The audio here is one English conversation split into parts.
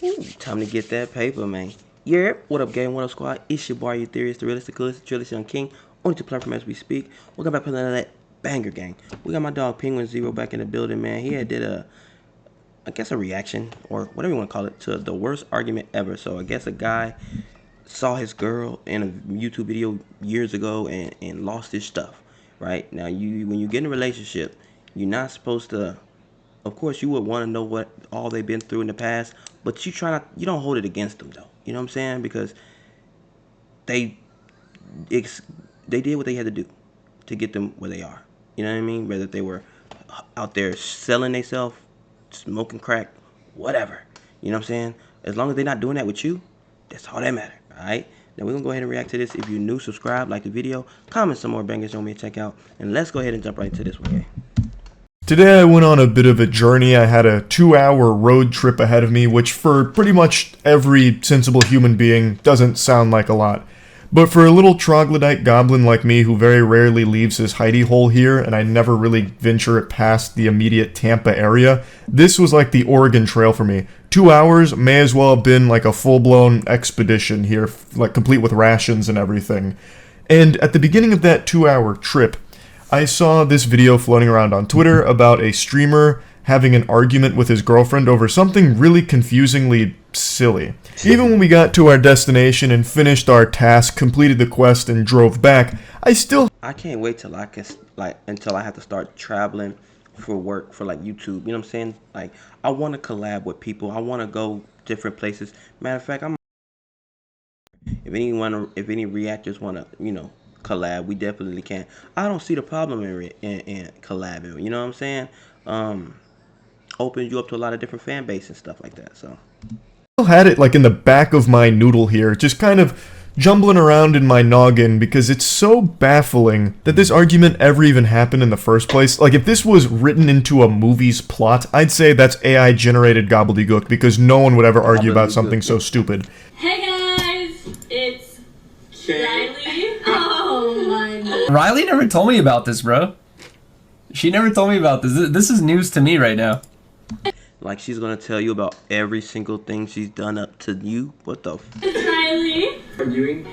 Ooh, time to get that paper, man. Yeah, what up, gang? What up, squad? It's your boy, your theorist, the realist, the coolest, the trillest young king. On to platform as we speak. Welcome back to another banger, gang. We got my dog Penguin Zero back in the building, man. He had did I guess a reaction or whatever you want to call it to the worst argument ever. So I guess a guy saw his girl in a YouTube video years ago and lost his stuff. Right now, when you get in a relationship, you're not supposed to. Of course, you would want to know what all they've been through in the past, but you don't hold it against them though. You know what I'm saying? Because they they did what they had to do to get them where they are. You know what I mean? Whether they were out there selling themselves, smoking crack, whatever. You know what I'm saying? As long as they're not doing that with you, that's all that matters. All right. Now we're gonna go ahead and react to this. If you're new, subscribe, like the video, comment some more bangers you want me to check out, and let's go ahead and jump right into this one, okay? Today I went on a bit of a journey. I had a 2-hour road trip ahead of me, which for pretty much every sensible human being doesn't sound like a lot. But for a little troglodyte goblin like me who very rarely leaves his hidey hole here, and I never really venture past the immediate Tampa area, this was like the Oregon Trail for me. 2 hours may as well have been like a full-blown expedition here, like complete with rations and everything. And at the beginning of that 2-hour trip, I saw this video floating around on Twitter about a streamer having an argument with his girlfriend over something really confusingly silly. Even when we got to our destination and finished our task, completed the quest, and drove back, I can't wait till until I have to start traveling for work for like YouTube. You know what I'm saying? Like I want to collab with people. I want to go different places. Matter of fact, if any reactors want to, collab, we definitely can. I don't see the problem in collabing. You know what I'm saying? Opens you up to a lot of different fan base and stuff like that. So still had it like in the back of my noodle here, just kind of jumbling around in my noggin because it's so baffling that this argument ever even happened in the first place. Like if this was written into a movie's plot, I'd say that's AI generated gobbledygook because no one would ever argue about something so stupid. Hey guys, it's Riley. Oh my god. Riley never told me about this, bro. She never told me about this. This is news to me right now. Like she's gonna tell you about every single thing she's done up to you. What the f? It's Riley. I'm doing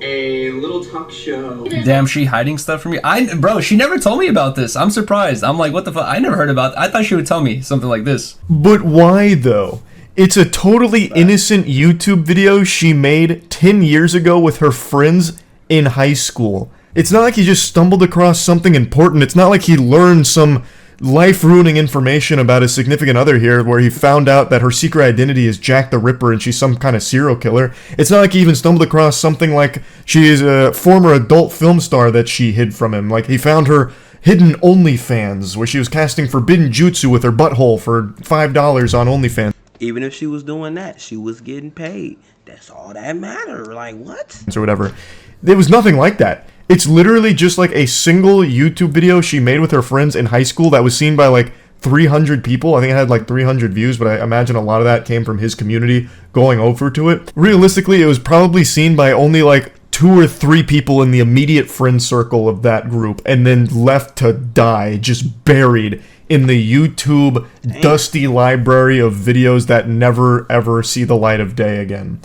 a little talk show. Damn, she hiding stuff from me. Bro, she never told me about this. I'm surprised. I'm like, what the fuck? I never heard about. I thought she would tell me something like this. But why though? It's a totally innocent YouTube video she made 10 years ago with her friends in high school. It's not like he just stumbled across something important. It's not like he learned some life-ruining information about his significant other here where he found out that her secret identity is Jack the Ripper and she's some kind of serial killer. It's not like he even stumbled across something like she is a former adult film star that she hid from him. Like he found her hidden OnlyFans where she was casting forbidden jutsu with her butthole for $5 on OnlyFans. Even if she was doing that, she was getting paid. That's all that mattered. Like what? Or whatever. There was nothing like that. It's literally just like a single YouTube video she made with her friends in high school that was seen by like 300 people. I think it had like 300 views, but I imagine a lot of that came from his community going over to it. Realistically, it was probably seen by only like 2 or 3 people in the immediate friend circle of that group and then left to die, just buried in the YouTube dusty library of videos that never ever see the light of day again.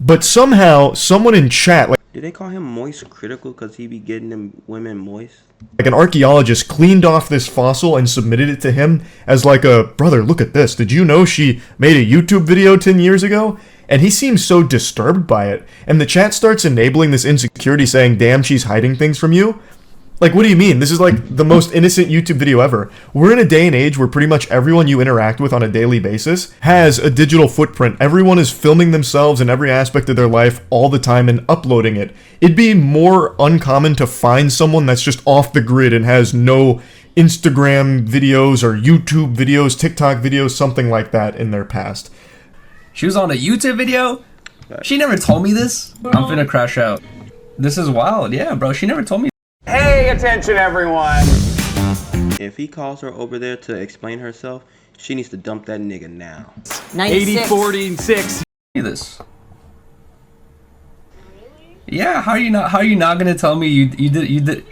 But somehow, someone in chat, did they call him moist critical because he be getting them women moist? Like an archaeologist cleaned off this fossil and submitted it to him as like a, brother, look at this. Did you know she made a YouTube video 10 years ago? And he seems so disturbed by it. And the chat starts enabling this insecurity saying, damn, she's hiding things from you. Like, what do you mean? This is like the most innocent YouTube video ever. We're in a day and age where pretty much everyone you interact with on a daily basis has a digital footprint. Everyone is filming themselves in every aspect of their life all the time and uploading it. It'd be more uncommon to find someone that's just off the grid and has no Instagram videos or YouTube videos, TikTok videos, something like that in their past. She was on a YouTube video? She never told me this? I'm finna crash out. This is wild. Yeah, bro, she never told me. Hey, attention everyone! If he calls her over there to explain herself, she needs to dump that nigga now. 80, 40, and 6. This. Yeah, how are you not gonna tell me you did?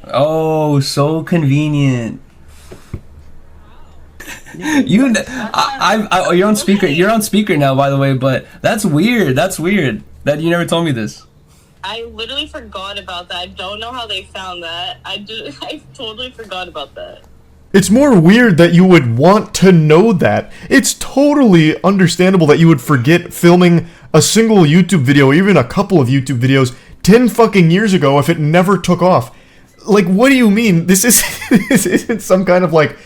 Oh, so convenient. You're on speaker. You're on speaker now, by the way. But that's weird. That's weird that you never told me this. I literally forgot about that. I don't know how they found that. I totally forgot about that. It's more weird that you would want to know that. It's totally understandable that you would forget filming a single YouTube video, even a couple of YouTube videos, 10 fucking years ago if it never took off. Like, what do you mean? This isn't some kind of like,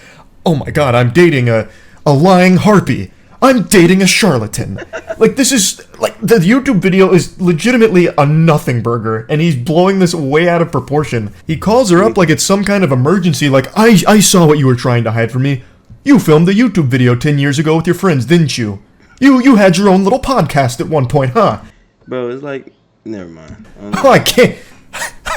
oh my god, I'm dating a lying harpy. I'm dating a charlatan. Like, this is, like, the YouTube video is legitimately a nothing burger, and he's blowing this way out of proportion. He calls her up like it's some kind of emergency, like, I saw what you were trying to hide from me. You filmed a YouTube video 10 years ago with your friends, didn't you? You had your own little podcast at one point, huh? Bro, it's like, never mind. Oh, I can't.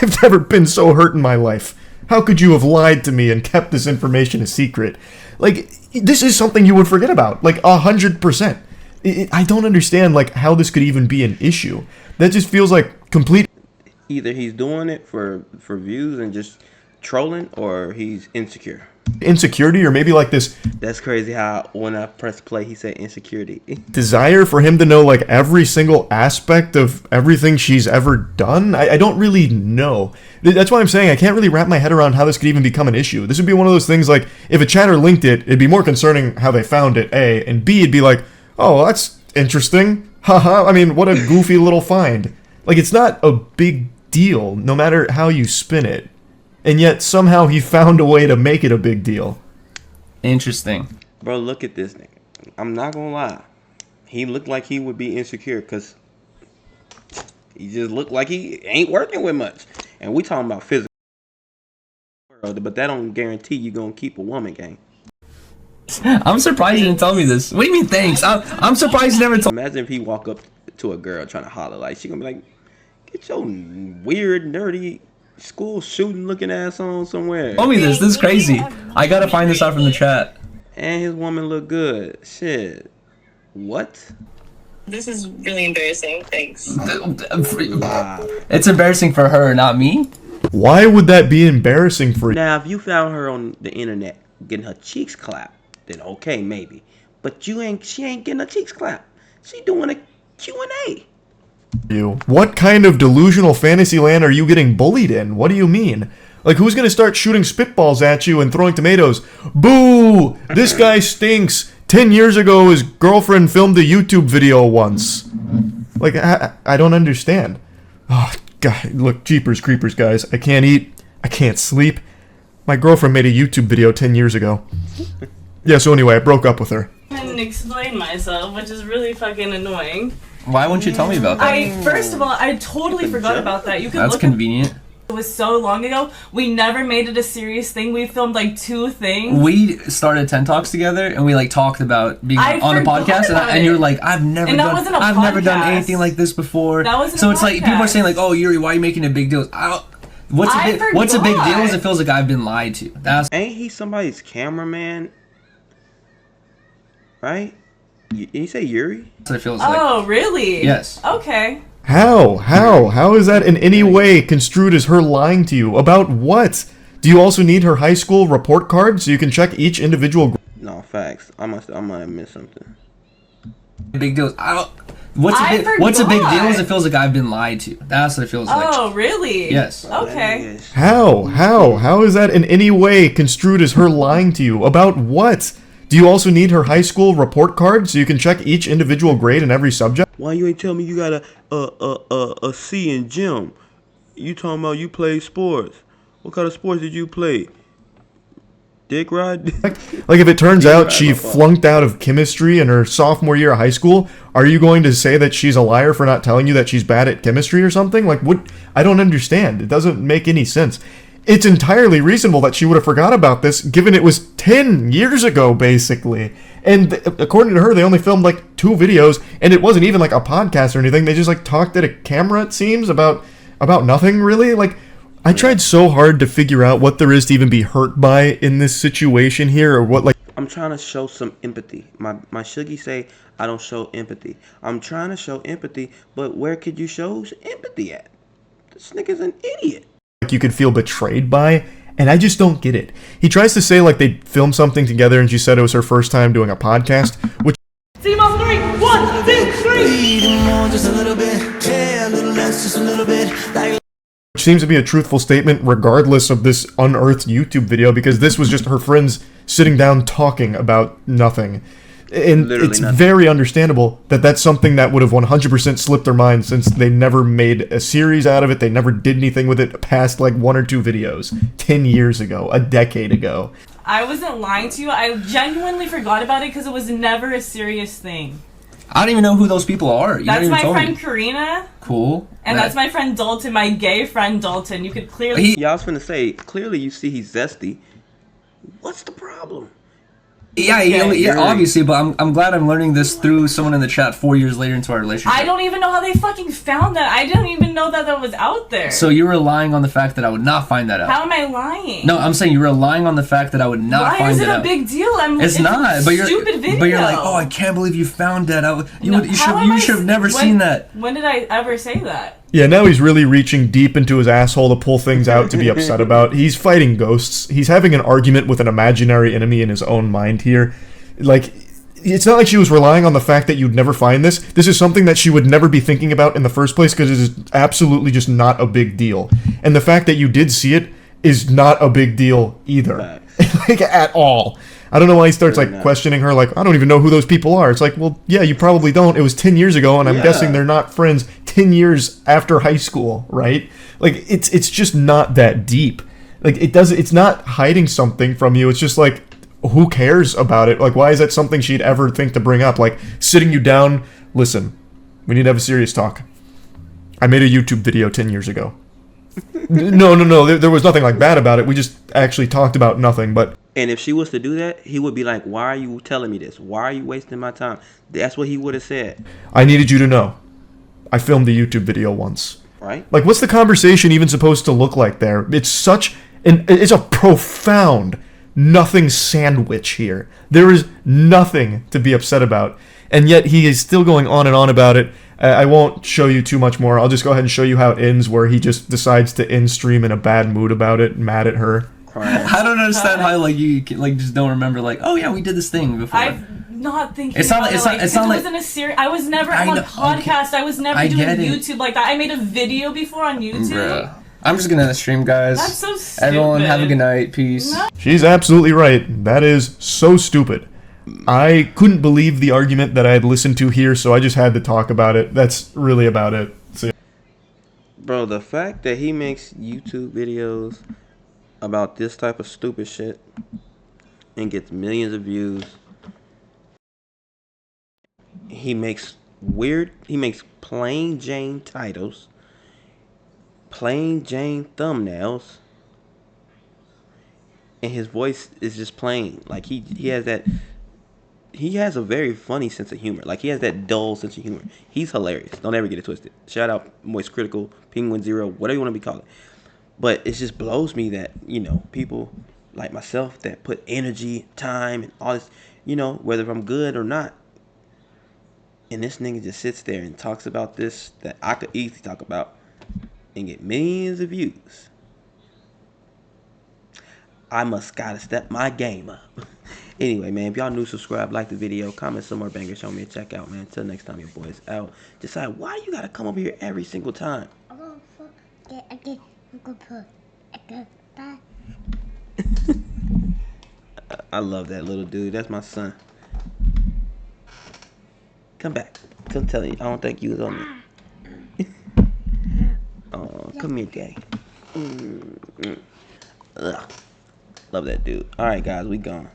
I've never been so hurt in my life. How could you have lied to me and kept this information a secret? Like, this is something you would forget about, like 100%. I don't understand, like, how this could even be an issue. That just feels like complete. Either he's doing it for views and just trolling, or he's insecure. Insecurity, or maybe like this That's crazy how when I press play, he said insecurity. desire for him to know like every single aspect of everything she's ever done. I don't really know. That's why I'm saying I can't really wrap my head around how this could even become an issue. This would be one of those things like, if a chatter linked it, it'd be more concerning how they found it, A, and B, it'd be like, oh, that's interesting. Haha, I mean, what a goofy little find. Like, it's not a big deal, no matter how you spin it. And yet, somehow, he found a way to make it a big deal. Interesting. Bro, look at this nigga. I'm not gonna lie. He looked like he would be insecure because he just looked like he ain't working with much. And we talking about physical world, but that don't guarantee you gonna keep a woman, gang. I'm surprised you didn't tell me this. What do you mean, thanks? I'm surprised you never told. Imagine if he walk up to a girl trying to holler, like, she gonna be like, get your weird, nerdy school shooting looking ass on somewhere. Tell me this. This is crazy. I gotta find this out from the chat. And his woman look good. Shit. What? This is really embarrassing. Thanks. Wow. It's embarrassing for her, not me. Why would that be embarrassing for you? Now, if you found her on the internet getting her cheeks clapped, then okay, maybe. But she ain't getting her cheeks clapped. She doing a Q&A. What kind of delusional fantasy land are you getting bullied in? What do you mean? Like, who's gonna start shooting spitballs at you and throwing tomatoes? Boo! This guy stinks! 10 years ago, his girlfriend filmed a YouTube video once. Like, I don't understand. Oh, God, look, jeepers creepers, guys. I can't eat. I can't sleep. My girlfriend made a YouTube video 10 years ago. Yeah, so anyway, I broke up with her. I didn't explain myself, which is really fucking annoying. Why wouldn't you tell me about that? First of all, I totally forgot about that. You can That's look convenient. It was so long ago. We never made it a serious thing. We filmed like 2 things. We started 10 Talks together, and we like talked about being I on a forgot podcast, about and you were it. like, I've never And that done wasn't a never done podcast. anything like this before. That wasn't so a it's like people are podcast. saying like, oh Yuri, why are you making a big deal? What's a big deal is it feels like I've been lied to. That's Ain't he somebody's cameraman? Right? You say Yuri? what it feels like. Oh, really? Yes. Okay. How is that in any way construed as her lying to you? About what? Do you also need her high school report card so you can check each individual? No, facts. I might have missed something. Big deal. What's a big deal is it feels like I've been lied to. That's what it feels like. Oh, really? Yes. Okay. How is that in any way construed as her lying to you? About what? Do you also need her high school report card so you can check each individual grade in every subject? Why you ain't tell me you got a C in gym? You talking about you play sports? What kind of sports did you play? Dick ride? Like, if it turns out she flunked out of chemistry in her sophomore year of high school, are you going to say that she's a liar for not telling you that she's bad at chemistry or something? Like, what? I don't understand. It doesn't make any sense. It's entirely reasonable that she would have forgot about this, given it was 10 years ago, basically. And according to her, they only filmed, like, 2 videos, and it wasn't even, like, a podcast or anything. They just, like, talked at a camera, it seems, about nothing, really. Like, I tried so hard to figure out what there is to even be hurt by in this situation here, or what, like... I'm trying to show some empathy. My Shuggy say I don't show empathy. I'm trying to show empathy, but where could you show empathy at? This nigga's an idiot. you could feel betrayed by, And I just don't get it. He tries to say like they filmed something together and she said it was her first time doing a podcast, which Team on 3, 1, 2, 3. Just a little bit, yeah, a little less, just a little bit. Like seems to be a truthful statement regardless of this unearthed YouTube video, because this was just her friends sitting down talking about nothing. And Literally it's nothing. very understandable that that's something that would have 100% slipped their mind, since they never made a series out of it. They never did anything with it past like 1 or 2 videos 10 years ago, a decade ago. I wasn't lying to you. I genuinely forgot about it because it was never a serious thing. I don't even know who those people are. You That's never my even told friend me. Karina, Cool. and that's my friend Dalton, my gay friend Dalton. You could clearly... Yeah, I was finna say, clearly you see he's zesty. What's the problem? Yeah, Okay. obviously, but I'm glad I'm learning this through someone in the chat 4 years later into our relationship. I don't even know how they fucking found that. I didn't even know that was out there. So you're relying on the fact that I would not find that out. How am I lying? No, I'm saying you're relying on the fact that I would not Why find is it it a out. big deal? It's not, but you're stupid video. but you're like, oh, I can't believe you found that out. You No, how am I should have never when- seen that. When did I ever say that? Yeah, now he's really reaching deep into his asshole to pull things out to be upset about. He's fighting ghosts. He's having an argument with an imaginary enemy in his own mind here. Like, it's not like she was relying on the fact that you'd never find this. This is something that she would never be thinking about in the first place, because it is absolutely just not a big deal. And the fact that you did see it is not a big deal either. Like, at all. I don't know why he starts, like, questioning her, like, I don't even know who those people are. It's like, well, yeah, you probably don't. It was 10 years ago, and I'm guessing they're not friends 10 years after high school, right? Like, it's just not that deep. Like, it's not hiding something from you. It's just like, who cares about it? Like, why is that something she'd ever think to bring up? Like, sitting you down, listen, we need to have a serious talk. I made a YouTube video 10 years ago. No, there was nothing like that about it. We just actually talked about nothing, but... And if she was to do that, he would be like, why are you telling me this? Why are you wasting my time? That's what he would have said. I needed you to know. I filmed a YouTube video once. Right? Like, what's the conversation even supposed to look like there? It's it's a profound nothing sandwich here. There is nothing to be upset about. And yet he is still going on and on about it. I won't show you too much more. I'll just go ahead and show you how it ends, where he just decides to end stream in a bad mood about it, mad at her. Crying. I don't understand how like you like just don't remember like, oh yeah, we did this thing before. I'm not thinking. It's not- about it's it not- like, it's not it like- wasn't a series. I was never I on know- podcast. okay. I was never I doing get it. YouTube like that. I made a video before on YouTube. Bruh. I'm just gonna stream, guys. That's so stupid. Everyone have a good night. Peace. No. She's absolutely right. That is so stupid. I couldn't believe the argument that I had listened to here, so I just had to talk about it. That's really about it. So, Bro, the fact that he makes YouTube videos about this type of stupid shit and gets millions of views. He makes plain Jane titles, plain Jane thumbnails, and his voice is just plain. Like he has a very funny sense of humor. Like he has that dull sense of humor. He's hilarious. Don't ever get it twisted. Shout out Moist Critical, Penguin Zero, whatever you want to be called. But it just blows me that, people like myself that put energy, time, and all this, whether I'm good or not. And this nigga just sits there and talks about this that I could easily talk about and get millions of views. I must gotta step my game up. Anyway, man, if y'all new, subscribe, like the video, comment some more bangers, show me a check out, man. Until next time, your boys out. Decide why you gotta come over here every single time. I love that little dude. That's my son. Come back. Come tell you. I don't think you was on me. Oh, come here, Daddy. Ugh. Love that dude. All right, guys, we gone.